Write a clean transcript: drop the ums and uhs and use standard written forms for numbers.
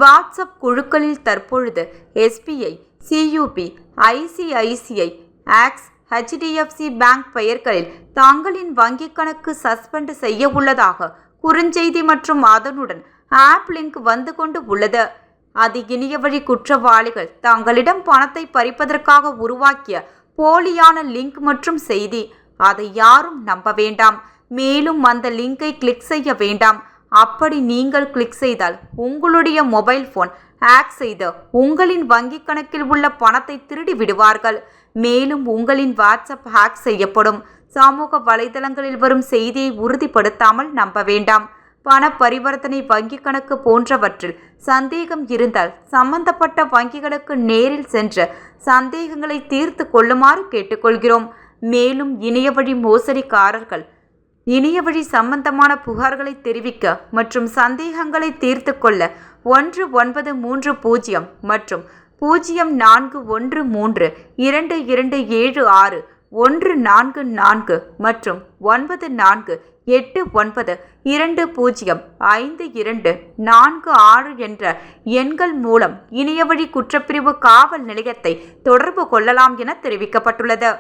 WhatsApp குழுக்களில் தற்பொழுது SBI, CUB, ICICI, Axis, HDFC bank பெயர்களில் தங்களின் வங்கிக் கணக்கு சஸ்பெண்ட் செய்ய உள்ளதாக குறுஞ்செய்தி மற்றும் அதனுடன் ஆப் லிங்க் வந்து கொண்டு உள்ளது. அது இணையவழி குற்றவாளிகள் தங்களிடம் பணத்தை பறிப்பதற்காக உருவாக்கிய போலியான லிங்க் மற்றும் செய்தி. அதை யாரும் நம்ப வேண்டாம். மேலும் அந்த லிங்கை கிளிக் செய்ய வேண்டாம். அப்படி நீங்கள் கிளிக் செய்தால் உங்களுடைய மொபைல் போன் ஹேக் செய்து உங்களின் வங்கிக் கணக்கில் உள்ள பணத்தை திருடி விடுவார்கள். மேலும் உங்களின் வாட்ஸ்அப் ஹேக் செய்யப்படும். சமூக வலைதளங்களில் வரும் செய்தியை உறுதிப்படுத்தாமல் நம்ப வேண்டாம். பண பரிவர்த்தனை, வங்கிக் கணக்கு போன்றவற்றில் சந்தேகம் இருந்தால் சம்பந்தப்பட்ட வங்கிகளுக்கு நேரில் சென்று சந்தேகங்களை தீர்த்து கொள்ளுமாறு கேட்டுக்கொள்கிறோம். மேலும் இணையவழி மோசடிக்காரர்கள் இணையவழி சம்பந்தமான புகார்களை தெரிவிக்க மற்றும் சந்தேகங்களை தீர்த்து கொள்ள 1930 மற்றும் 04132276 மற்றும் 9489205246 என்ற எண்கள் மூலம் இணையவழி குற்றப்பிரிவு காவல் நிலையத்தை தொடர்பு கொள்ளலாம் என தெரிவிக்கப்பட்டுள்ளது.